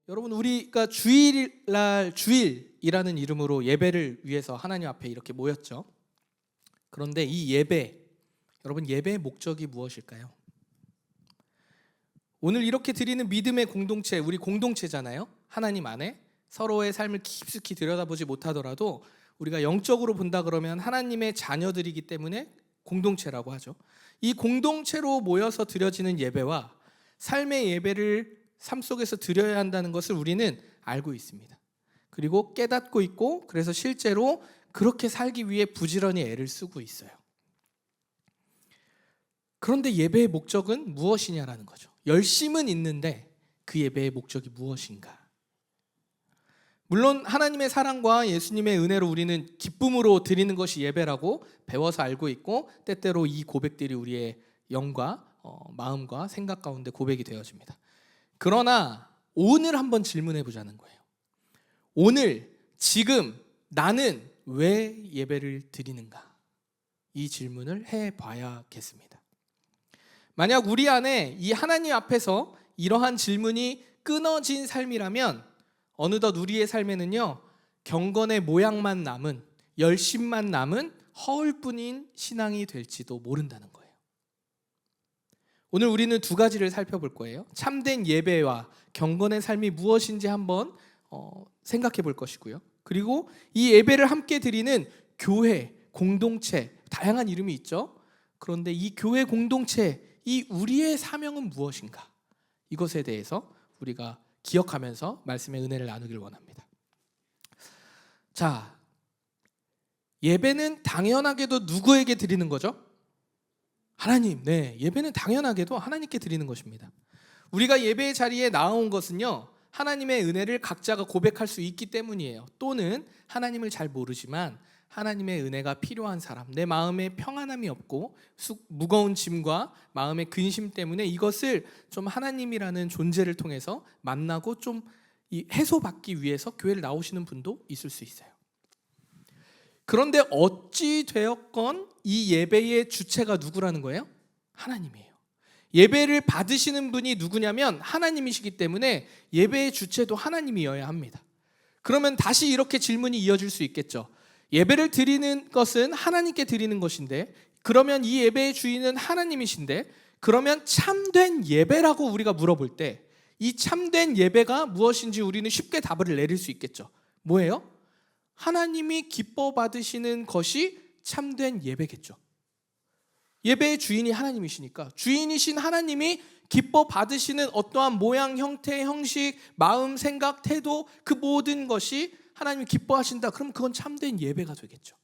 여러분, 우리가 주일날 주일이라는 이름으로 예배를 위해서 하나님 앞에 이렇게 모였죠. 그런데 이 예배, 여러분, 예배의 목적이 무엇일까요? 오늘 이렇게 드리는 믿음의 공동체, 우리 공동체잖아요. 하나님 안에 서로의 삶을 깊숙이 들여다보지 못하더라도 우리가 영적으로 본다 그러면 하나님의 자녀들이기 때문에 공동체라고 하죠. 이 공동체로 모여서 드려지는 예배와 삶의 예배를 삶 속에서 드려야 한다는 것을 우리는 알고 있습니다. 그리고 깨닫고 있고, 그래서 실제로 그렇게 살기 위해 부지런히 애를 쓰고 있어요. 그런데 예배의 목적은 무엇이냐라는 거죠. 열심은 있는데 그 예배의 목적이 무엇인가? 물론 하나님의 사랑과 예수님의 은혜로 우리는 기쁨으로 드리는 것이 예배라고 배워서 알고 있고, 때때로 이 고백들이 우리의 영과 마음과 생각 가운데 고백이 되어집니다. 그러나 오늘 한번 질문해 보자는 거예요. 오늘, 지금 나는 왜 예배를 드리는가? 이 질문을 해봐야겠습니다. 만약 우리 안에 이 하나님 앞에서 이러한 질문이 끊어진 삶이라면 어느덧 우리의 삶에는요, 경건의 모양만 남은, 열심만 남은 허울뿐인 신앙이 될지도 모른다는 거예요. 오늘 우리는 두 가지를 살펴볼 거예요. 참된 예배와 경건의 삶이 무엇인지 한번 생각해 볼 것이고요. 그리고 이 예배를 함께 드리는 교회, 공동체, 다양한 이름이 있죠. 그런데 이 교회 공동체, 이 우리의 사명은 무엇인가? 이것에 대해서 우리가 기억하면서 말씀의 은혜를 나누길 원합니다. 자, 예배는 당연하게도 누구에게 드리는 거죠? 하나님. 네, 예배는 당연하게도 하나님께 드리는 것입니다. 우리가 예배의 자리에 나온 것은요, 하나님의 은혜를 각자가 고백할 수 있기 때문이에요. 또는 하나님을 잘 모르지만 하나님의 은혜가 필요한 사람, 내 마음에 평안함이 없고 무거운 짐과 마음의 근심 때문에 이것을 좀 하나님이라는 존재를 통해서 만나고 좀 해소받기 위해서 교회를 나오시는 분도 있을 수 있어요. 그런데 어찌 되었건 이 예배의 주체가 누구라는 거예요? 하나님이에요. 예배를 받으시는 분이 누구냐면 하나님이시기 때문에 예배의 주체도 하나님이어야 합니다. 그러면 다시 이렇게 질문이 이어질 수 있겠죠. 예배를 드리는 것은 하나님께 드리는 것인데, 그러면 이 예배의 주인은 하나님이신데, 그러면 참된 예배라고 우리가 물어볼 때 이 참된 예배가 무엇인지 우리는 쉽게 답을 내릴 수 있겠죠. 뭐예요? 하나님이 기뻐 받으시는 것이 참된 예배겠죠. 예배의 주인이 하나님이시니까 주인이신 하나님이 기뻐 받으시는 어떠한 모양, 형태, 형식, 마음, 생각, 태도, 그 모든 것이 하나님이 기뻐하신다. 그럼 그건 참된 예배가 되겠죠.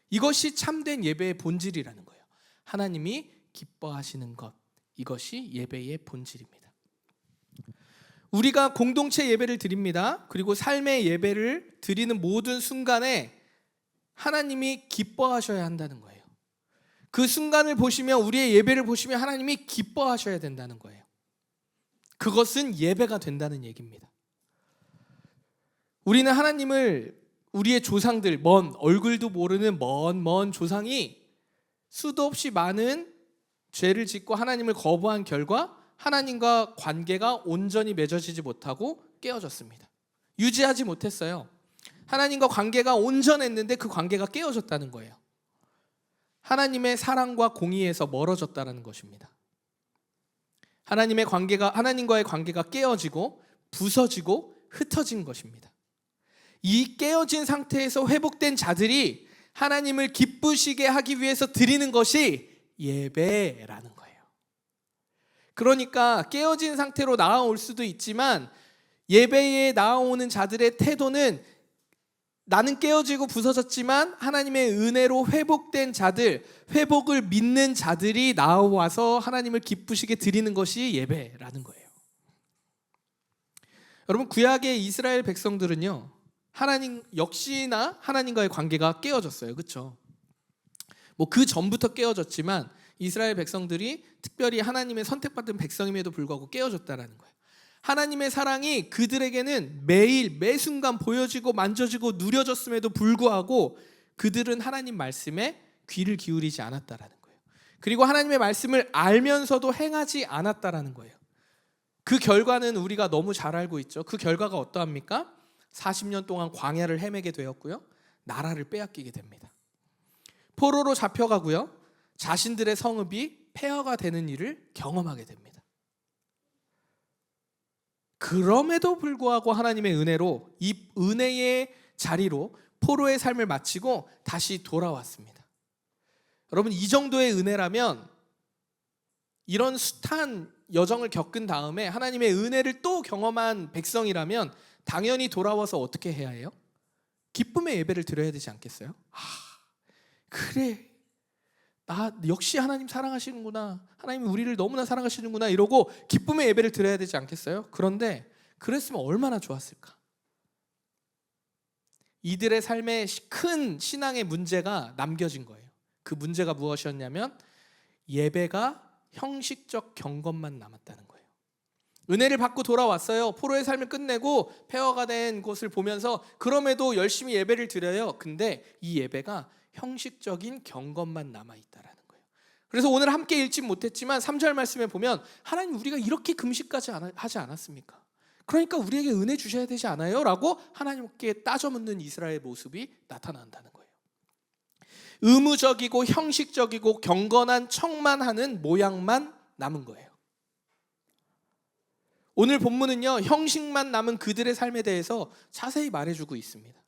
이것이 참된 예배의 본질이라는 거예요. 하나님이 기뻐하시는 것, 이것이 예배의 본질입니다. 우리가 공동체 예배를 드립니다. 그리고 삶의 예배를 드리는 모든 순간에 하나님이 기뻐하셔야 한다는 거예요. 그 순간을 보시면, 우리의 예배를 보시면 하나님이 기뻐하셔야 된다는 거예요. 그것은 예배가 된다는 얘기입니다. 우리는 하나님을, 우리의 조상들, 먼 얼굴도 모르는 먼 조상이 수도 없이 많은 죄를 짓고 하나님을 거부한 결과 하나님과 관계가 온전히 맺어지지 못하고 깨어졌습니다. 유지하지 못했어요. 하나님과 관계가 온전했는데 그 관계가 깨어졌다는 거예요. 하나님의 사랑과 공의에서 멀어졌다는 것입니다. 하나님과의 관계가 깨어지고 부서지고 흩어진 것입니다. 이 깨어진 상태에서 회복된 자들이 하나님을 기쁘시게 하기 위해서 드리는 것이 예배라는 거예요. 그러니까 깨어진 상태로 나아올 수도 있지만 예배에 나아오는 자들의 태도는, 나는 깨어지고 부서졌지만 하나님의 은혜로 회복된 자들, 회복을 믿는 자들이 나와서 하나님을 기쁘시게 드리는 것이 예배라는 거예요. 여러분, 구약의 이스라엘 백성들은요, 하나님 역시나 하나님과의 관계가 깨어졌어요. 그렇죠? 그 전부터 깨어졌지만 이스라엘 백성들이 특별히 하나님의 선택받은 백성임에도 불구하고 깨어졌다는 거예요. 하나님의 사랑이 그들에게는 매일 매순간 보여지고 만져지고 누려졌음에도 불구하고 그들은 하나님 말씀에 귀를 기울이지 않았다는 거예요. 그리고 하나님의 말씀을 알면서도 행하지 않았다는 거예요. 그 결과는 우리가 너무 잘 알고 있죠. 그 결과가 어떠합니까? 40년 동안 광야를 헤매게 되었고요. 나라를 빼앗기게 됩니다. 포로로 잡혀가고요. 자신들의 성읍이 폐허가 되는 일을 경험하게 됩니다. 그럼에도 불구하고 하나님의 은혜로 이 은혜의 자리로 포로의 삶을 마치고 다시 돌아왔습니다. 여러분, 이 정도의 은혜라면, 이런 숱한 여정을 겪은 다음에 하나님의 은혜를 또 경험한 백성이라면 당연히 돌아와서 어떻게 해야 해요? 기쁨의 예배를 드려야 되지 않겠어요? 그래, 나 역시 하나님 사랑하시는구나, 하나님이 우리를 너무나 사랑하시는구나 이러고 기쁨의 예배를 드려야 되지 않겠어요? 그런데 그랬으면 얼마나 좋았을까? 이들의 삶에 큰 신앙의 문제가 남겨진 거예요. 그 문제가 무엇이었냐면 예배가 형식적 경건만 남았다는 거예요. 은혜를 받고 돌아왔어요. 포로의 삶을 끝내고 폐허가 된 곳을 보면서 그럼에도 열심히 예배를 드려요. 근데 이 예배가 형식적인 경건만 남아있다라는 거예요. 그래서 오늘 함께 읽지 못했지만 3절 말씀에 보면 하나님, 우리가 이렇게 금식까지 하지 않았습니까? 그러니까 우리에게 은혜 주셔야 되지 않아요? 라고 하나님께 따져 묻는 이스라엘의 모습이 나타난다는 거예요. 의무적이고 형식적이고 경건한 척만 하는 모양만 남은 거예요. 오늘 본문은요, 형식만 남은 그들의 삶에 대해서 자세히 말해주고 있습니다.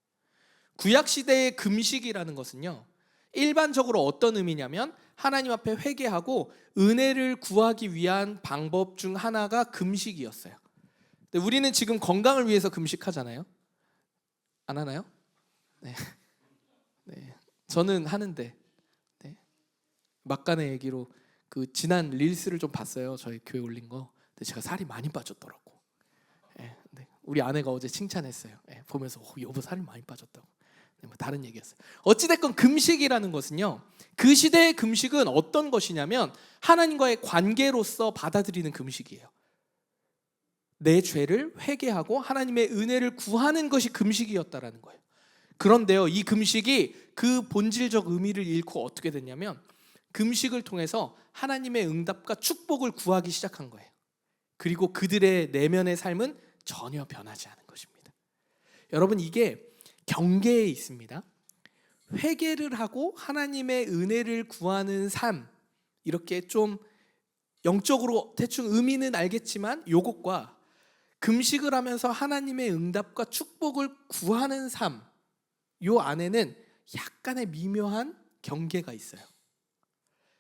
구약시대의 금식이라는 것은요, 일반적으로 어떤 의미냐면 하나님 앞에 회개하고 은혜를 구하기 위한 방법 중 하나가 금식이었어요. 근데 우리는 지금 건강을 위해서 금식하잖아요. 안 하나요? 네. 저는 하는데, 막간의 얘기로 그 지난 릴스를 좀 봤어요. 저희 교회 올린 거. 근데 제가 살이 많이 빠졌더라고. 우리 아내가 어제 칭찬했어요. 보면서 여보 살이 많이 빠졌다고. 뭐 다른 얘기였어요. 어찌됐건 금식이라는 것은요, 그 시대의 금식은 어떤 것이냐면 하나님과의 관계로서 받아들이는 금식이에요. 내 죄를 회개하고 하나님의 은혜를 구하는 것이 금식이었다라는 거예요. 그런데요, 이 금식이 그 본질적 의미를 잃고 어떻게 됐냐면 금식을 통해서 하나님의 응답과 축복을 구하기 시작한 거예요. 그리고 그들의 내면의 삶은 전혀 변하지 않은 것입니다. 여러분, 이게 경계에 있습니다. 회개를 하고 하나님의 은혜를 구하는 삶, 이렇게 좀 영적으로 대충 의미는 알겠지만 요것과 금식을 하면서 하나님의 응답과 축복을 구하는 삶, 요 안에는 약간의 미묘한 경계가 있어요.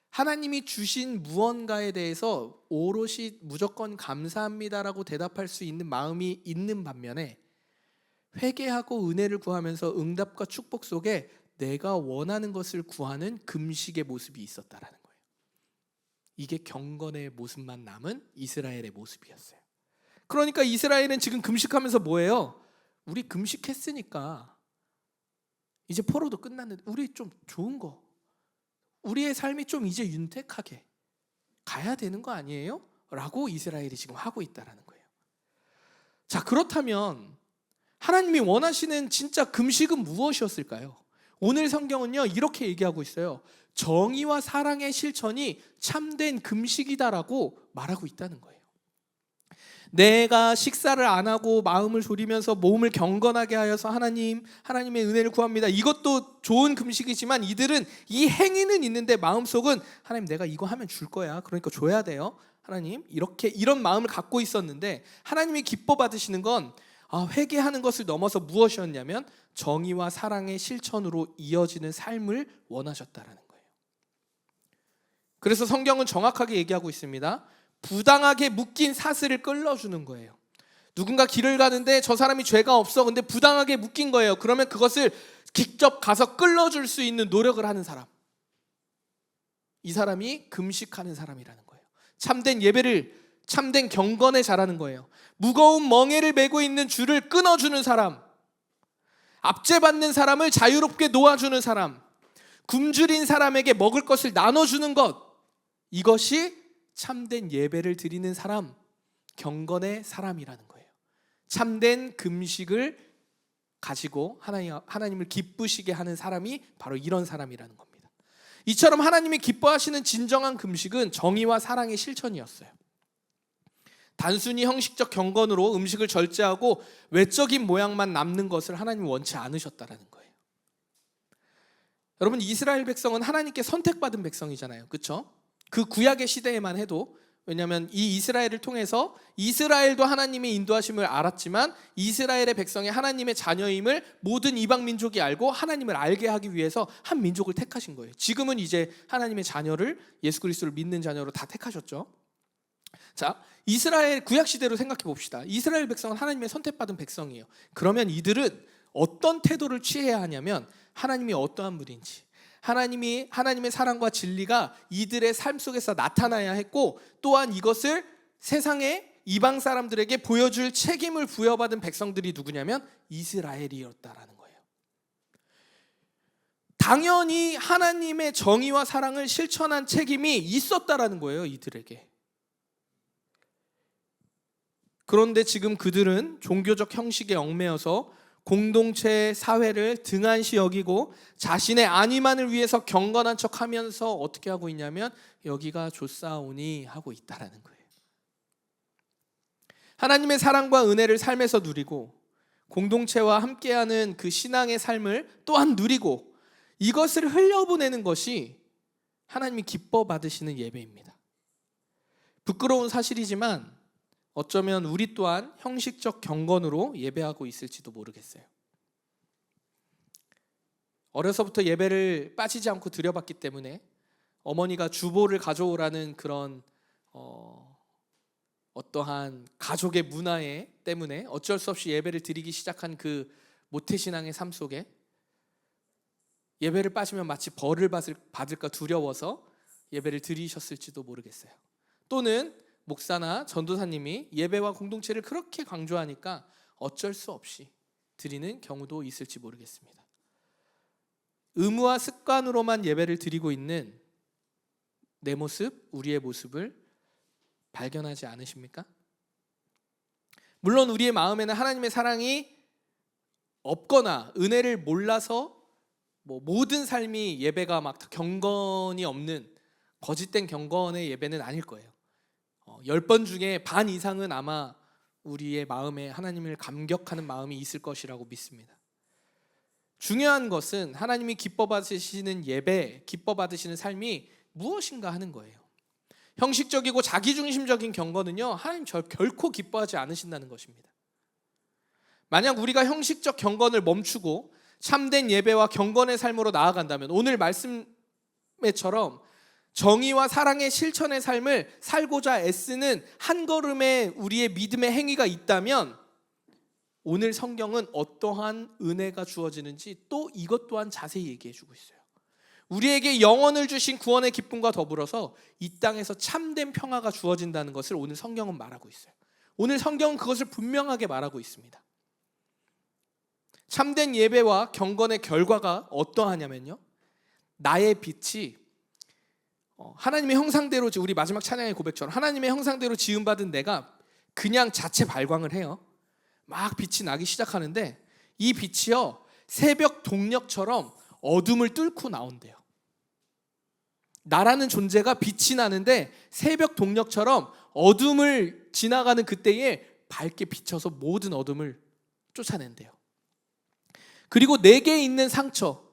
하나님이 주신 무언가에 대해서 오롯이 무조건 감사합니다라고 대답할 수 있는 마음이 있는 반면에 회개하고 은혜를 구하면서 응답과 축복 속에 내가 원하는 것을 구하는 금식의 모습이 있었다라는 거예요. 이게 경건의 모습만 남은 이스라엘의 모습이었어요. 그러니까 이스라엘은 지금 금식하면서 뭐예요? 우리 금식했으니까 이제 포로도 끝났는데 우리 좀 좋은 거, 우리의 삶이 좀 이제 윤택하게 가야 되는 거 아니에요? 라고 이스라엘이 지금 하고 있다는 거예요. 자, 그렇다면 하나님이 원하시는 진짜 금식은 무엇이었을까요? 오늘 성경은요, 이렇게 얘기하고 있어요. 정의와 사랑의 실천이 참된 금식이다라고 말하고 있다는 거예요. 내가 식사를 안 하고 마음을 졸이면서 몸을 경건하게 하여서 하나님의 은혜를 구합니다. 이것도 좋은 금식이지만 이들은 이 행위는 있는데 마음속은 하나님, 내가 이거 하면 줄 거야. 그러니까 줘야 돼요. 하나님, 이런 마음을 갖고 있었는데 하나님이 기뻐 받으시는 건 회개하는 것을 넘어서 무엇이었냐면 정의와 사랑의 실천으로 이어지는 삶을 원하셨다라는 거예요. 그래서 성경은 정확하게 얘기하고 있습니다. 부당하게 묶인 사슬을 끌어주는 거예요. 누군가 길을 가는데 저 사람이 죄가 없어, 근데 부당하게 묶인 거예요. 그러면 그것을 직접 가서 끌어줄 수 있는 노력을 하는 사람, 이 사람이 금식하는 사람이라는 거예요. 참된 예배를, 참된 경건에 잘하는 거예요. 무거운 멍에를 메고 있는 줄을 끊어주는 사람, 압제받는 사람을 자유롭게 놓아주는 사람, 굶주린 사람에게 먹을 것을 나눠주는 것, 이것이 참된 예배를 드리는 사람, 경건의 사람이라는 거예요. 참된 금식을 가지고 하나님을 기쁘시게 하는 사람이 바로 이런 사람이라는 겁니다. 이처럼 하나님이 기뻐하시는 진정한 금식은 정의와 사랑의 실천이었어요. 단순히 형식적 경건으로 음식을 절제하고 외적인 모양만 남는 것을 하나님이 원치 않으셨다라는 거예요. 여러분, 이스라엘 백성은 하나님께 선택받은 백성이잖아요. 그렇죠? 그 구약의 시대에만 해도, 왜냐하면 이 이스라엘을 통해서 이스라엘도 하나님의 인도하심을 알았지만 이스라엘의 백성이 하나님의 자녀임을 모든 이방 민족이 알고 하나님을 알게 하기 위해서 한 민족을 택하신 거예요. 지금은 이제 하나님의 자녀를, 예수 그리스도를 믿는 자녀로 다 택하셨죠. 자, 이스라엘 구약 시대로 생각해 봅시다. 이스라엘 백성은 하나님의 선택받은 백성이에요. 그러면 이들은 어떤 태도를 취해야 하냐면, 하나님이 어떠한 분인지, 하나님의 사랑과 진리가 이들의 삶 속에서 나타나야 했고, 또한 이것을 세상의 이방 사람들에게 보여줄 책임을 부여받은 백성들이 누구냐면 이스라엘이었다라는 거예요. 당연히 하나님의 정의와 사랑을 실천한 책임이 있었다라는 거예요, 이들에게. 그런데 지금 그들은 종교적 형식에 얽매여서 공동체 사회를 등한시 여기고 자신의 안위만을 위해서 경건한 척하면서 어떻게 하고 있냐면 여기가 좋사오니 하고 있다라는 거예요. 하나님의 사랑과 은혜를 삶에서 누리고 공동체와 함께하는 그 신앙의 삶을 또한 누리고 이것을 흘려보내는 것이 하나님이 기뻐 받으시는 예배입니다. 부끄러운 사실이지만 어쩌면 우리 또한 형식적 경건으로 예배하고 있을지도 모르겠어요. 어려서부터 예배를 빠지지 않고 드려봤기 때문에 어머니가 주보를 가져오라는 그런 어떠한 가족의 문화에 때문에 어쩔 수 없이 예배를 드리기 시작한 그 모태신앙의 삶 속에 예배를 빠지면 마치 벌을 받을까 두려워서 예배를 드리셨을지도 모르겠어요. 또는 목사나 전도사님이 예배와 공동체를 그렇게 강조하니까 어쩔 수 없이 드리는 경우도 있을지 모르겠습니다. 의무와 습관으로만 예배를 드리고 있는 내 모습, 우리의 모습을 발견하지 않으십니까? 물론 우리의 마음에는 하나님의 사랑이 없거나 은혜를 몰라서 모든 삶이 예배가 막 경건이 없는 거짓된 경건의 예배는 아닐 거예요. 10번 중에 반 이상은 아마 우리의 마음에 하나님을 감격하는 마음이 있을 것이라고 믿습니다. 중요한 것은 하나님이 기뻐 받으시는 예배, 기뻐 받으시는 삶이 무엇인가 하는 거예요. 형식적이고 자기중심적인 경건은요, 하나님 결코 기뻐하지 않으신다는 것입니다. 만약 우리가 형식적 경건을 멈추고 참된 예배와 경건의 삶으로 나아간다면, 오늘 말씀에처럼 정의와 사랑의 실천의 삶을 살고자 애쓰는 한 걸음의 우리의 믿음의 행위가 있다면, 오늘 성경은 어떠한 은혜가 주어지는지 또 이것 또한 자세히 얘기해 주고 있어요. 우리에게 영원을 주신 구원의 기쁨과 더불어서 이 땅에서 참된 평화가 주어진다는 것을 오늘 성경은 말하고 있어요. 오늘 성경은 그것을 분명하게 말하고 있습니다. 참된 예배와 경건의 결과가 어떠하냐면요, 나의 빛이 하나님의 형상대로, 우리 마지막 찬양의 고백처럼 하나님의 형상대로 지음받은 내가 그냥 자체 발광을 해요. 막 빛이 나기 시작하는데 이 빛이요, 새벽 동력처럼 어둠을 뚫고 나온대요. 나라는 존재가 빛이 나는데 새벽 동력처럼 어둠을 지나가는 그때에 밝게 비춰서 모든 어둠을 쫓아낸대요. 그리고 내게 있는 상처,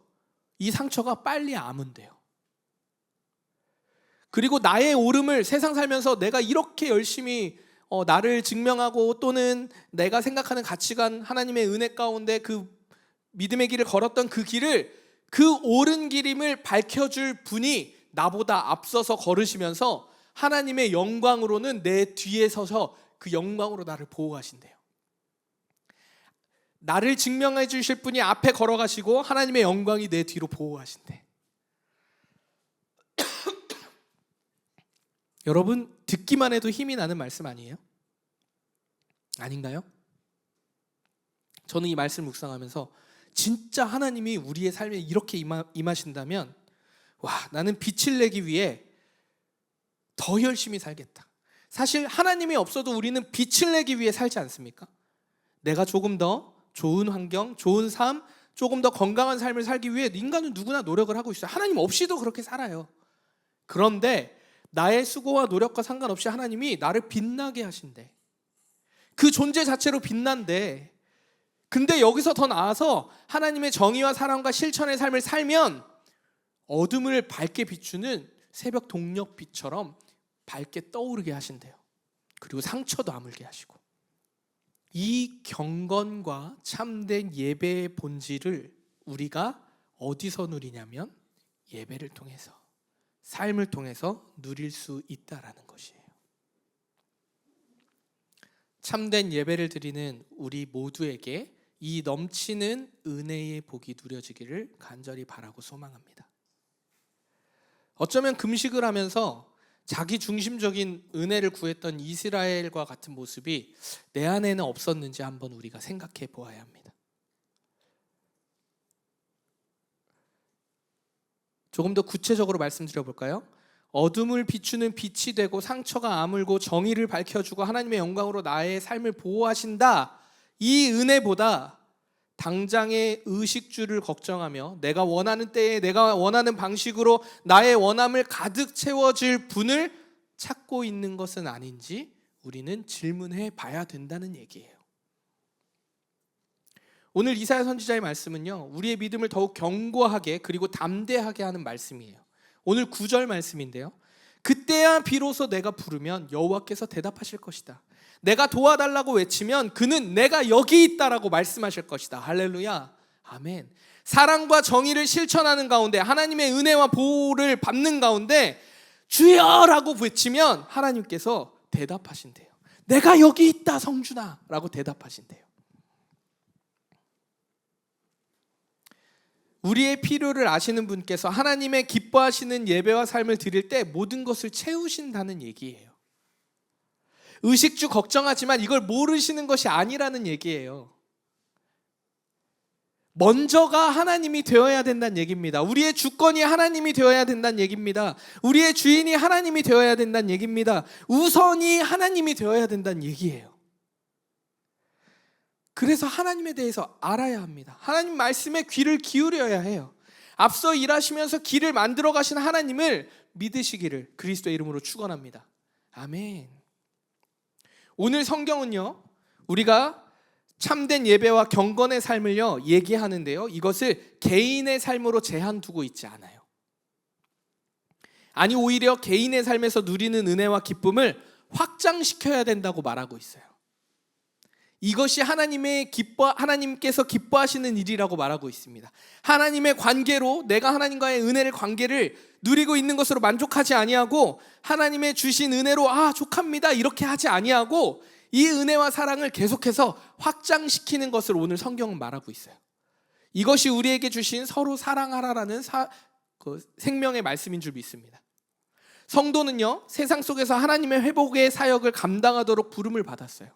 이 상처가 빨리 아문대요. 그리고 나의 오름을 세상 살면서 내가 이렇게 열심히 나를 증명하고 또는 내가 생각하는 가치관, 하나님의 은혜 가운데 그 믿음의 길을 걸었던 그 길을, 그 옳은 길임을 밝혀줄 분이 나보다 앞서서 걸으시면서 하나님의 영광으로는 내 뒤에 서서 그 영광으로 나를 보호하신대요. 나를 증명해 주실 분이 앞에 걸어가시고 하나님의 영광이 내 뒤로 보호하신대. 여러분, 듣기만 해도 힘이 나는 말씀 아니에요? 아닌가요? 저는 이 말씀을 묵상하면서 진짜 하나님이 우리의 삶에 이렇게 임하신다면, 와, 나는 빛을 내기 위해 더 열심히 살겠다. 사실 하나님이 없어도 우리는 빛을 내기 위해 살지 않습니까? 내가 조금 더 좋은 환경, 좋은 삶, 조금 더 건강한 삶을 살기 위해 인간은 누구나 노력을 하고 있어요. 하나님 없이도 그렇게 살아요. 그런데 나의 수고와 노력과 상관없이 하나님이 나를 빛나게 하신대. 그 존재 자체로 빛난대. 근데 여기서 더 나아서 하나님의 정의와 사랑과 실천의 삶을 살면 어둠을 밝게 비추는 새벽 동력빛처럼 밝게 떠오르게 하신대요. 그리고 상처도 아물게 하시고. 이 경건과 참된 예배의 본질을 우리가 어디서 누리냐면 예배를 통해서, 삶을 통해서 누릴 수 있다라는 것이에요. 참된 예배를 드리는 우리 모두에게 이 넘치는 은혜의 복이 누려지기를 간절히 바라고 소망합니다. 어쩌면 금식을 하면서 자기 중심적인 은혜를 구했던 이스라엘과 같은 모습이 내 안에는 없었는지 한번 우리가 생각해 보아야 합니다. 조금 더 구체적으로 말씀드려 볼까요? 어둠을 비추는 빛이 되고 상처가 아물고 정의를 밝혀주고 하나님의 영광으로 나의 삶을 보호하신다. 이 은혜보다 당장의 의식주를 걱정하며 내가 원하는 때에 내가 원하는 방식으로 나의 원함을 가득 채워줄 분을 찾고 있는 것은 아닌지 우리는 질문해 봐야 된다는 얘기예요. 오늘 이사야 선지자의 말씀은요, 우리의 믿음을 더욱 견고하게 그리고 담대하게 하는 말씀이에요. 오늘 9절 말씀인데요, 그때야 비로소 내가 부르면 여호와께서 대답하실 것이다. 내가 도와달라고 외치면 그는 내가 여기 있다라고 말씀하실 것이다. 할렐루야, 아멘. 사랑과 정의를 실천하는 가운데, 하나님의 은혜와 보호를 받는 가운데 주여라고 외치면 하나님께서 대답하신대요. 내가 여기 있다 성준아 라고 대답하신대요. 우리의 필요를 아시는 분께서 하나님의 기뻐하시는 예배와 삶을 드릴 때 모든 것을 채우신다는 얘기예요. 의식주 걱정하지만 이걸 모르시는 것이 아니라는 얘기예요. 먼저가 하나님이 되어야 된다는 얘기입니다. 우리의 주권이 하나님이 되어야 된다는 얘기입니다. 우리의 주인이 하나님이 되어야 된다는 얘기입니다. 우선이 하나님이 되어야 된다는 얘기예요. 그래서 하나님에 대해서 알아야 합니다. 하나님 말씀에 귀를 기울여야 해요. 앞서 일하시면서 길을 만들어 가신 하나님을 믿으시기를 그리스도의 이름으로 축원합니다. 아멘. 오늘 성경은요, 우리가 참된 예배와 경건의 삶을요 얘기하는데요, 이것을 개인의 삶으로 제한 두고 있지 않아요. 아니, 오히려 개인의 삶에서 누리는 은혜와 기쁨을 확장시켜야 된다고 말하고 있어요. 이것이 하나님께서 기뻐하시는 일이라고 말하고 있습니다. 하나님의 관계로, 내가 하나님과의 은혜를 관계를 누리고 있는 것으로 만족하지 아니하고 하나님의 주신 은혜로 족합니다 이렇게 하지 아니하고 이 은혜와 사랑을 계속해서 확장시키는 것을 오늘 성경은 말하고 있어요. 이것이 우리에게 주신 서로 사랑하라라는 생명의 말씀인 줄 믿습니다. 성도는요, 세상 속에서 하나님의 회복의 사역을 감당하도록 부름을 받았어요.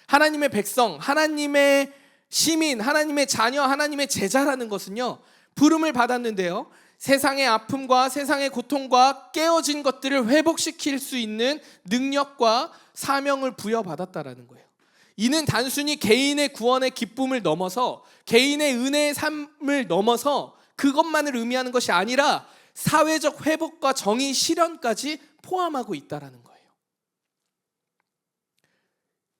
하나님의 백성, 하나님의 시민, 하나님의 자녀, 하나님의 제자라는 것은요, 부름을 받았는데요, 세상의 아픔과 세상의 고통과 깨어진 것들을 회복시킬 수 있는 능력과 사명을 부여받았다라는 거예요. 이는 단순히 개인의 구원의 기쁨을 넘어서, 개인의 은혜의 삶을 넘어서 그것만을 의미하는 것이 아니라 사회적 회복과 정의 실현까지 포함하고 있다라는 거예요.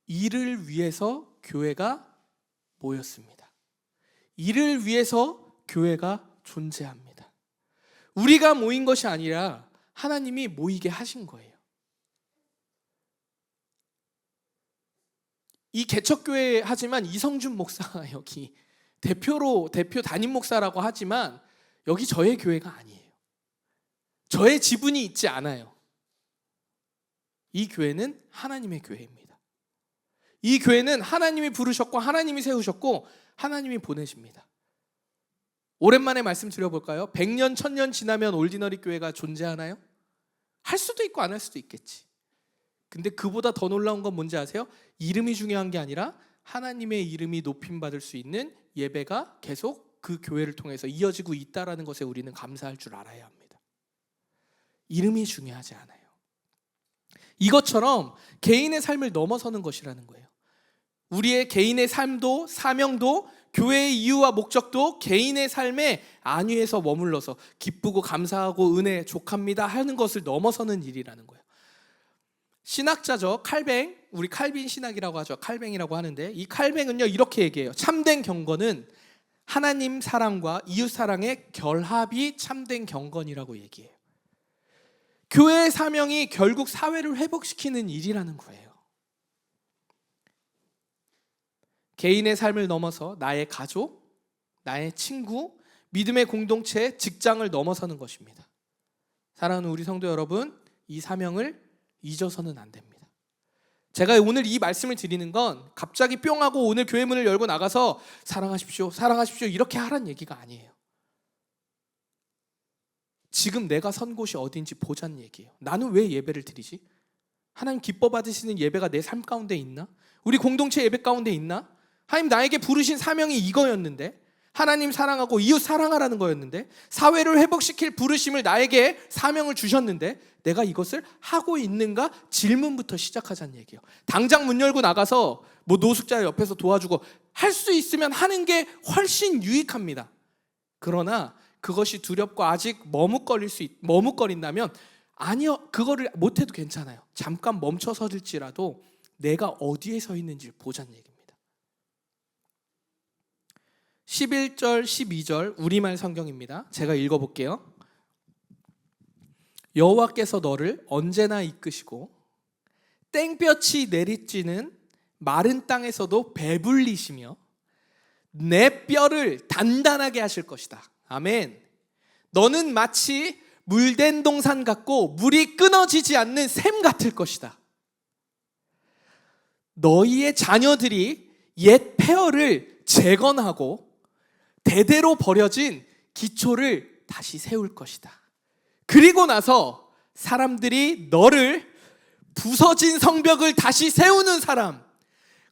이를 위해서 교회가 모였습니다. 이를 위해서 교회가 존재합니다. 우리가 모인 것이 아니라 하나님이 모이게 하신 거예요. 이 개척교회 하지만 이성준 목사가 여기 대표 담임 목사라고 하지만 여기 저의 교회가 아니에요. 저의 지분이 있지 않아요. 이 교회는 하나님의 교회입니다. 이 교회는 하나님이 부르셨고 하나님이 세우셨고 하나님이 보내십니다. 오랜만에 말씀 드려볼까요? 100년, 1000년 지나면 올디너리 교회가 존재하나요? 할 수도 있고 안 할 수도 있겠지. 근데 그보다 더 놀라운 건 뭔지 아세요? 이름이 중요한 게 아니라 하나님의 이름이 높임받을 수 있는 예배가 계속 그 교회를 통해서 이어지고 있다는 것에 우리는 감사할 줄 알아야 합니다. 이름이 중요하지 않아요. 이것처럼 개인의 삶을 넘어서는 것이라는 거예요. 우리의 개인의 삶도 사명도 교회의 이유와 목적도 개인의 삶의 안위에서 머물러서 기쁘고 감사하고 은혜 족합니다 하는 것을 넘어서는 일이라는 거예요. 신학자죠. 칼뱅, 우리 칼빈 신학이라고 하죠. 칼뱅이라고 하는데, 이 칼뱅은요 이렇게 얘기해요. 참된 경건은 하나님 사랑과 이웃 사랑의 결합이 참된 경건이라고 얘기해요. 교회의 사명이 결국 사회를 회복시키는 일이라는 거예요. 개인의 삶을 넘어서 나의 가족, 나의 친구, 믿음의 공동체, 직장을 넘어서는 것입니다. 사랑하는 우리 성도 여러분, 이 사명을 잊어서는 안 됩니다. 제가 오늘 이 말씀을 드리는 건 갑자기 뿅 하고 오늘 교회 문을 열고 나가서 사랑하십시오, 사랑하십시오 이렇게 하라는 얘기가 아니에요. 지금 내가 선 곳이 어딘지 보자는 얘기예요. 나는 왜 예배를 드리지? 하나님 기뻐 받으시는 예배가 내 삶 가운데 있나? 우리 공동체 예배 가운데 있나? 하나님 나에게 부르신 사명이 이거였는데, 하나님 사랑하고 이웃 사랑하라는 거였는데, 사회를 회복시킬 부르심을 나에게 사명을 주셨는데 내가 이것을 하고 있는가? 질문부터 시작하자는 얘기예요. 당장 문 열고 나가서 뭐 노숙자 옆에서 도와주고 할 수 있으면 하는 게 훨씬 유익합니다. 그러나 그것이 두렵고 아직 머뭇거린다면 아니요, 그거를 못해도 괜찮아요. 잠깐 멈춰서질지라도 내가 어디에 서 있는지를 보자는 얘기입니다. 11절 12절 우리말 성경입니다. 제가 읽어볼게요. 여호와께서 너를 언제나 이끄시고 땡볕이 내리쬐는 마른 땅에서도 배불리시며 내 뼈를 단단하게 하실 것이다. 아멘. 너는 마치 물된 동산 같고 물이 끊어지지 않는 샘 같을 것이다. 너희의 자녀들이 옛 폐허를 재건하고 대대로 버려진 기초를 다시 세울 것이다. 그리고 나서 사람들이 너를 부서진 성벽을 다시 세우는 사람,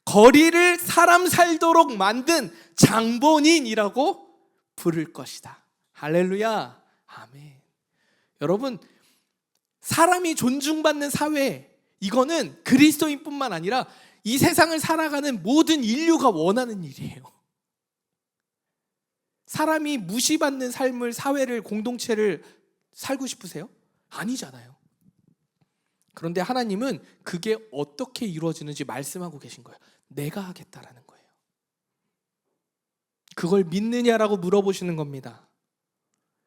거리를 사람 살도록 만든 장본인이라고 부를 것이다. 할렐루야. 아멘. 여러분, 사람이 존중받는 사회, 이거는 그리스도인뿐만 아니라 이 세상을 살아가는 모든 인류가 원하는 일이에요. 사람이 무시받는 삶을, 사회를, 공동체를 살고 싶으세요? 아니잖아요. 그런데 하나님은 그게 어떻게 이루어지는지 말씀하고 계신 거예요. 내가 하겠다라는 거예요. 그걸 믿느냐라고 물어보시는 겁니다.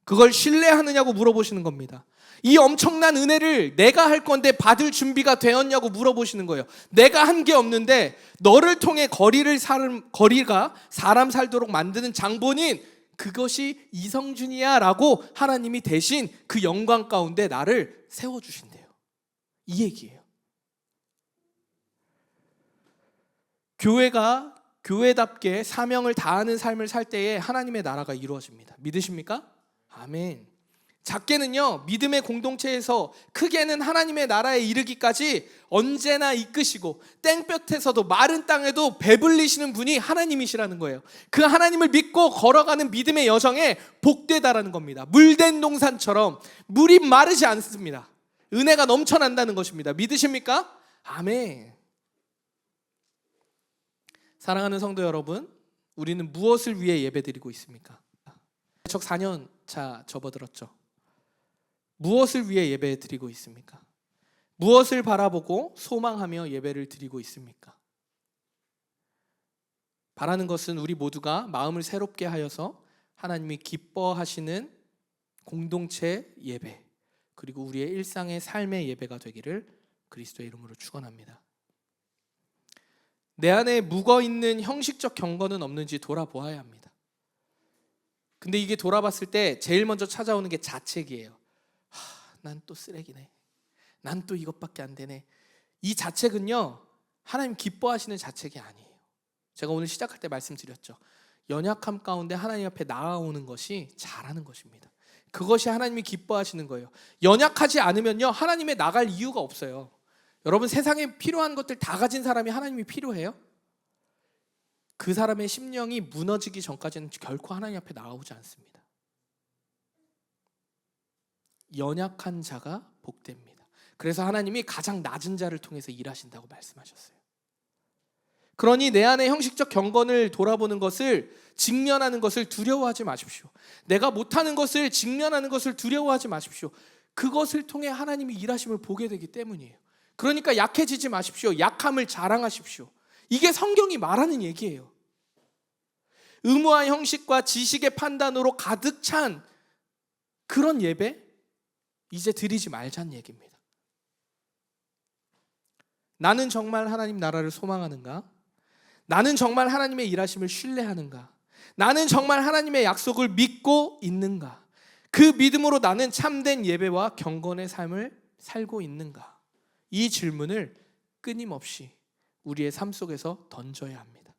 그걸 신뢰하느냐고 물어보시는 겁니다. 이 엄청난 은혜를 내가 할 건데 받을 준비가 되었냐고 물어보시는 거예요. 내가 한 게 없는데 너를 통해 거리가 사람 살도록 만드는 장본인, 그것이 이성준이야 라고 하나님이 대신 그 영광 가운데 나를 세워주신대요. 이 얘기예요. 교회가 교회답게 사명을 다하는 삶을 살 때에 하나님의 나라가 이루어집니다. 믿으십니까? 아멘. 작게는요, 믿음의 공동체에서, 크게는 하나님의 나라에 이르기까지 언제나 이끄시고 땡볕에서도 마른 땅에도 배불리시는 분이 하나님이시라는 거예요. 그 하나님을 믿고 걸어가는 믿음의 여정에 복되다라는 겁니다. 물된 동산처럼 물이 마르지 않습니다. 은혜가 넘쳐난다는 것입니다. 믿으십니까? 아멘. 사랑하는 성도 여러분, 우리는 무엇을 위해 예배드리고 있습니까? 척 4년 차 접어들었죠. 무엇을 위해 예배 드리고 있습니까? 무엇을 바라보고 소망하며 예배를 드리고 있습니까? 바라는 것은 우리 모두가 마음을 새롭게 하여서 하나님이 기뻐하시는 공동체 예배, 그리고 우리의 일상의 삶의 예배가 되기를 그리스도의 이름으로 축원합니다. 내 안에 묵어있는 형식적 경건은 없는지 돌아보아야 합니다. 근데 이게 돌아봤을 때 제일 먼저 찾아오는 게 자책이에요. 난 또 쓰레기네. 난 또 이것밖에 안 되네. 이 자책은요, 하나님 기뻐하시는 자책이 아니에요. 제가 오늘 시작할 때 말씀드렸죠. 연약함 가운데 하나님 앞에 나아오는 것이 잘하는 것입니다. 그것이 하나님이 기뻐하시는 거예요. 연약하지 않으면요, 하나님의 나갈 이유가 없어요. 여러분, 세상에 필요한 것들 다 가진 사람이 하나님이 필요해요? 그 사람의 심령이 무너지기 전까지는 결코 하나님 앞에 나아오지 않습니다. 연약한 자가 복됩니다. 그래서 하나님이 가장 낮은 자를 통해서 일하신다고 말씀하셨어요. 그러니 내 안의 형식적 경건을 돌아보는 것을 직면하는 것을 두려워하지 마십시오. 내가 못하는 것을 직면하는 것을 두려워하지 마십시오. 그것을 통해 하나님이 일하심을 보게 되기 때문이에요. 그러니까 약해지지 마십시오. 약함을 자랑하십시오. 이게 성경이 말하는 얘기예요. 의무와 형식과 지식의 판단으로 가득 찬 그런 예배 이제 드리지 말자는 얘기입니다. 나는 정말 하나님 나라를 소망하는가? 나는 정말 하나님의 일하심을 신뢰하는가? 나는 정말 하나님의 약속을 믿고 있는가? 그 믿음으로 나는 참된 예배와 경건의 삶을 살고 있는가? 이 질문을 끊임없이 우리의 삶 속에서 던져야 합니다.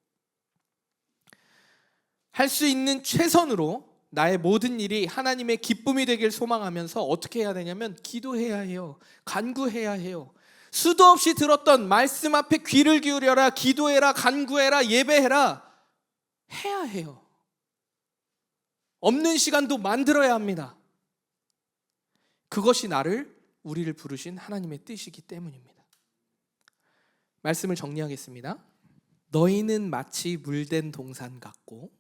할 수 있는 최선으로 나의 모든 일이 하나님의 기쁨이 되길 소망하면서 어떻게 해야 되냐면 기도해야 해요. 간구해야 해요. 수도 없이 들었던 말씀 앞에 귀를 기울여라, 기도해라, 간구해라, 예배해라 해야 해요. 없는 시간도 만들어야 합니다. 그것이 우리를 부르신 하나님의 뜻이기 때문입니다. 말씀을 정리하겠습니다. 너희는 마치 물된 동산 같고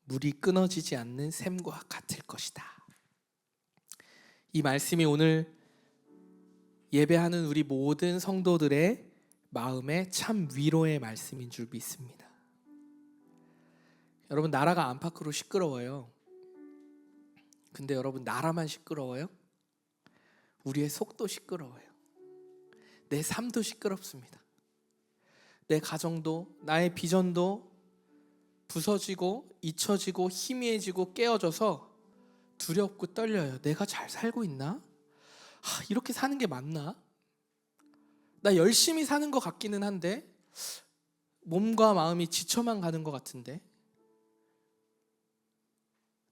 물이 끊어지지 않는 샘과 같을 것이다. 이 말씀이 오늘 예배하는 우리 모든 성도들의 마음에 참 위로의 말씀인 줄 믿습니다. 여러분, 나라가 안팎으로 시끄러워요. 근데 여러분, 나라만 시끄러워요? 우리의 속도 시끄러워요. 내 삶도 시끄럽습니다. 내 가정도, 나의 비전도 부서지고 잊혀지고 희미해지고 깨어져서 두렵고 떨려요. 내가 잘 살고 있나? 이렇게 사는 게 맞나? 나 열심히 사는 것 같기는 한데 몸과 마음이 지쳐만 가는 것 같은데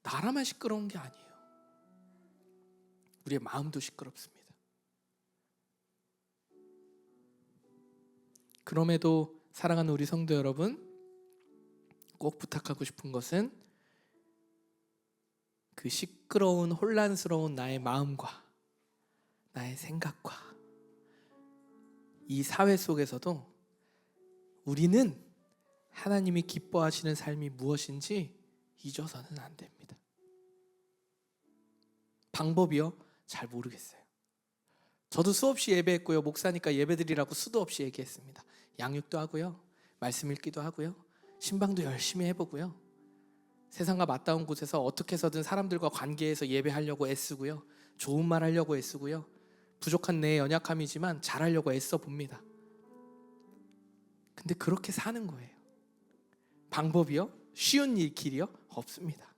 나라만 시끄러운 게 아니에요. 우리의 마음도 시끄럽습니다. 그럼에도 사랑하는 우리 성도 여러분, 꼭 부탁하고 싶은 것은 그 시끄러운 혼란스러운 나의 마음과 나의 생각과 이 사회 속에서도 우리는 하나님이 기뻐하시는 삶이 무엇인지 잊어서는 안 됩니다. 방법이요? 잘 모르겠어요. 저도 수없이 예배했고요. 목사니까 예배드리라고 수도 없이 얘기했습니다. 양육도 하고요. 말씀 읽기도 하고요. 신방도 열심히 해보고요. 세상과 맞닿은 곳에서 어떻게 해서든 사람들과 관계해서 예배하려고 애쓰고요. 좋은 말 하려고 애쓰고요. 부족한 내 연약함이지만 잘하려고 애써 봅니다. 근데 그렇게 사는 거예요. 방법이요? 쉬운 길이요? 없습니다.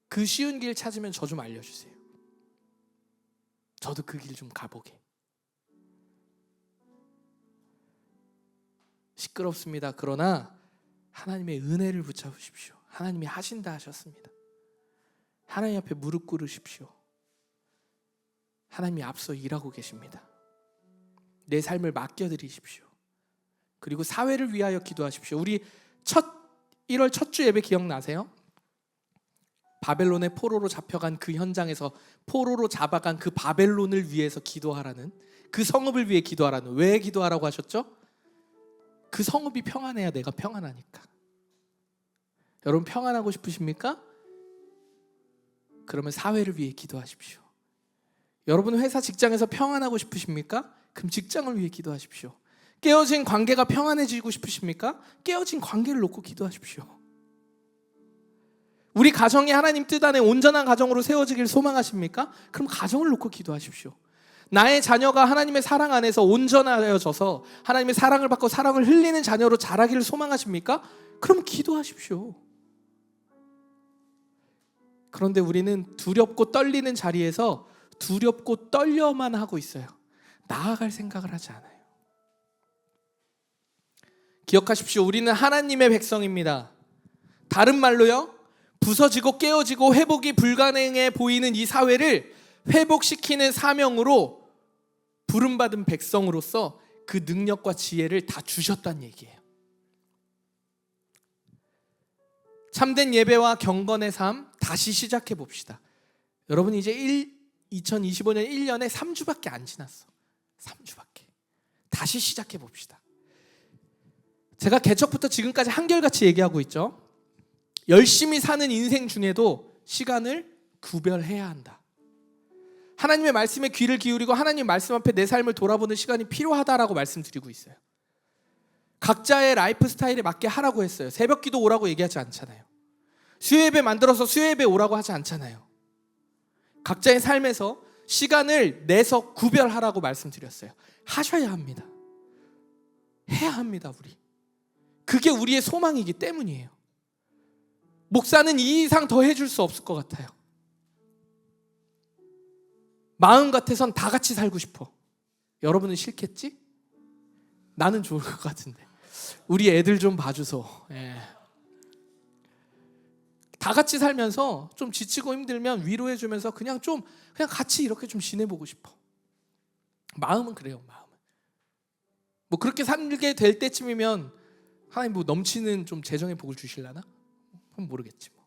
그 쉬운 길 찾으면 저 좀 알려주세요. 저도 그 길 좀 가보게. 시끄럽습니다. 그러나 하나님의 은혜를 붙잡으십시오. 하나님이 하신다 하셨습니다. 하나님 앞에 무릎 꿇으십시오. 하나님이 앞서 일하고 계십니다. 내 삶을 맡겨드리십시오. 그리고 사회를 위하여 기도하십시오. 우리 1월 첫 주 예배 기억나세요? 바벨론의 포로로 잡혀간 그 현장에서 포로로 잡아간 그 바벨론을 위해서 기도하라는, 그 성읍을 위해 기도하라는. 왜 기도하라고 하셨죠? 그 성읍이 평안해야 내가 평안하니까. 여러분, 평안하고 싶으십니까? 그러면 사회를 위해 기도하십시오. 여러분, 회사 직장에서 평안하고 싶으십니까? 그럼 직장을 위해 기도하십시오. 깨어진 관계가 평안해지고 싶으십니까? 깨어진 관계를 놓고 기도하십시오. 우리 가정이 하나님 뜻 안에 온전한 가정으로 세워지길 소망하십니까? 그럼 가정을 놓고 기도하십시오. 나의 자녀가 하나님의 사랑 안에서 온전하여져서 하나님의 사랑을 받고 사랑을 흘리는 자녀로 자라기를 소망하십니까? 그럼 기도하십시오. 그런데 우리는 두렵고 떨리는 자리에서 두렵고 떨려만 하고 있어요. 나아갈 생각을 하지 않아요. 기억하십시오. 우리는 하나님의 백성입니다. 다른 말로요, 부서지고 깨어지고 회복이 불가능해 보이는 이 사회를 회복시키는 사명으로 부름받은 백성으로서 그 능력과 지혜를 다 주셨다는 얘기예요. 참된 예배와 경건의 삶 다시 시작해 봅시다. 여러분, 이제 2025년 1년에 3주밖에 안 지났어. 3주밖에. 다시 시작해 봅시다. 제가 개척부터 지금까지 한결같이 얘기하고 있죠. 열심히 사는 인생 중에도 시간을 구별해야 한다. 하나님의 말씀에 귀를 기울이고 하나님 말씀 앞에 내 삶을 돌아보는 시간이 필요하다라고 말씀드리고 있어요. 각자의 라이프 스타일에 맞게 하라고 했어요. 새벽 기도 오라고 얘기하지 않잖아요. 수요예배 만들어서 수요예배 오라고 하지 않잖아요. 각자의 삶에서 시간을 내서 구별하라고 말씀드렸어요. 하셔야 합니다. 해야 합니다. 우리. 그게 우리의 소망이기 때문이에요. 목사는 이 이상 더 해줄 수 없을 것 같아요. 마음 같아선 다 같이 살고 싶어. 여러분은 싫겠지? 나는 좋을 것 같은데. 우리 애들 좀 봐주소. 다 같이 살면서 좀 지치고 힘들면 위로해주면서 그냥 같이 이렇게 좀 지내보고 싶어. 마음은 그래요. 마음은. 뭐 그렇게 살게 될 때쯤이면 하나님 뭐 넘치는 좀 재정의 복을 주실라나? 그건 모르겠지 뭐.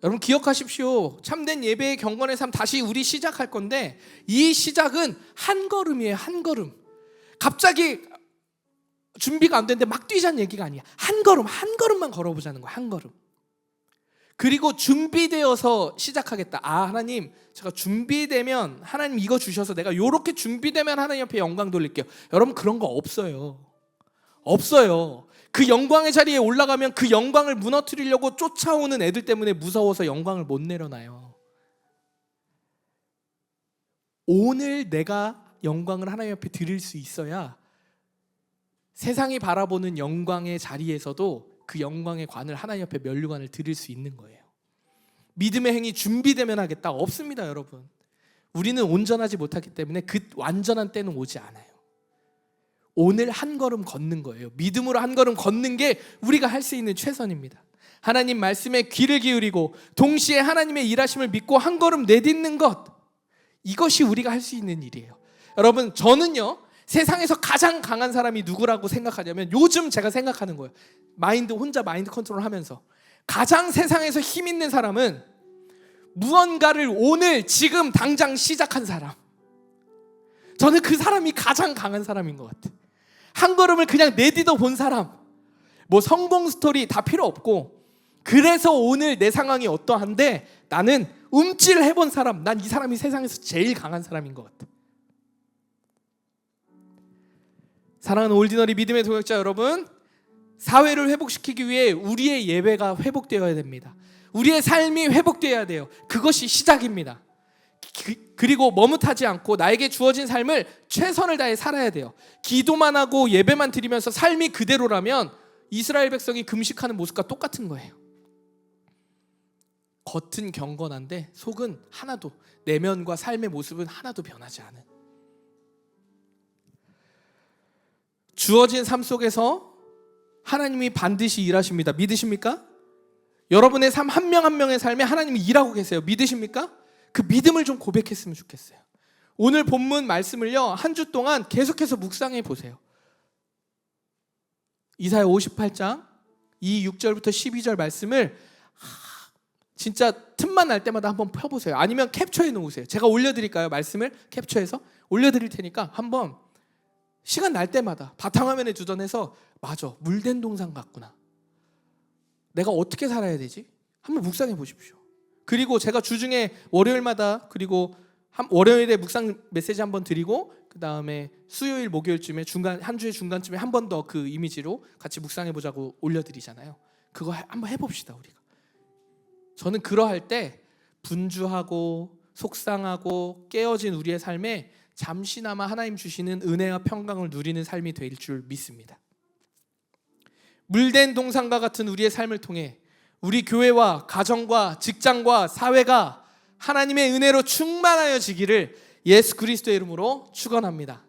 여러분 기억하십시오. 참된 예배의 경건의 삶 다시 우리 시작할 건데 이 시작은 한 걸음이에요. 한 걸음. 갑자기 준비가 안 됐는데 막 뛰자는 얘기가 아니야. 한 걸음만 걸어보자는 거야. 한 걸음. 그리고 준비되어서 시작하겠다. 하나님 제가 준비되면 하나님 이거 주셔서 내가 요렇게 준비되면 하나님 옆에 영광 돌릴게요. 여러분 그런 거 없어요. 없어요. 그 영광의 자리에 올라가면 그 영광을 무너뜨리려고 쫓아오는 애들 때문에 무서워서 영광을 못 내려놔요. 오늘 내가 영광을 하나님 앞에 드릴 수 있어야 세상이 바라보는 영광의 자리에서도 그 영광의 관을 하나님 앞에 면류관을 드릴 수 있는 거예요. 믿음의 행위 준비되면 하겠다. 없습니다, 여러분. 우리는 온전하지 못하기 때문에 그 완전한 때는 오지 않아요. 오늘 한 걸음 걷는 거예요. 믿음으로 한 걸음 걷는 게 우리가 할 수 있는 최선입니다. 하나님 말씀에 귀를 기울이고 동시에 하나님의 일하심을 믿고 한 걸음 내딛는 것, 이것이 우리가 할 수 있는 일이에요. 여러분 저는요 세상에서 가장 강한 사람이 누구라고 생각하냐면 요즘 제가 생각하는 거예요. 혼자 마인드 컨트롤 하면서 가장 세상에서 힘 있는 사람은 무언가를 오늘 지금 당장 시작한 사람. 저는 그 사람이 가장 강한 사람인 것 같아요. 한 걸음을 그냥 내딛어 본 사람. 뭐 성공 스토리 다 필요 없고 그래서 오늘 내 상황이 어떠한데 나는 움찔해본 사람. 난 이 사람이 세상에서 제일 강한 사람인 것 같아요. 사랑하는 올디너리 믿음의 동역자 여러분, 사회를 회복시키기 위해 우리의 예배가 회복되어야 됩니다. 우리의 삶이 회복되어야 돼요. 그것이 시작입니다. 그리고 머뭇하지 않고 나에게 주어진 삶을 최선을 다해 살아야 돼요. 기도만 하고 예배만 드리면서 삶이 그대로라면 이스라엘 백성이 금식하는 모습과 똑같은 거예요. 겉은 경건한데 속은 하나도, 내면과 삶의 모습은 하나도 변하지 않은, 주어진 삶 속에서 하나님이 반드시 일하십니다. 믿으십니까? 여러분의 삶 한 명 한 명의 삶에 하나님이 일하고 계세요. 믿으십니까? 그 믿음을 좀 고백했으면 좋겠어요. 오늘 본문 말씀을요 한 주 동안 계속해서 묵상해 보세요. 이사야 58장 6절부터 12절 말씀을 진짜 틈만 날 때마다 한번 펴보세요. 아니면 캡처해 놓으세요. 제가 올려드릴까요? 말씀을 캡처해서 올려드릴 테니까 한번 시간 날 때마다 바탕화면에 두던해서 맞아, 물된 동상 같구나. 내가 어떻게 살아야 되지? 한번 묵상해 보십시오. 그리고 제가 주중에 월요일마다 그리고 월요일에 묵상 메시지 한번 드리고 그 다음에 수요일 목요일쯤에 한 주의 중간쯤에 한 번 더 그 이미지로 같이 묵상해 보자고 올려드리잖아요. 그거 한번 해봅시다 우리가. 저는 그러할 때 분주하고 속상하고 깨어진 우리의 삶에 잠시나마 하나님 주시는 은혜와 평강을 누리는 삶이 될 줄 믿습니다. 물된 동상과 같은 우리의 삶을 통해 우리 교회와 가정과 직장과 사회가 하나님의 은혜로 충만하여지기를 예수 그리스도의 이름으로 축원합니다.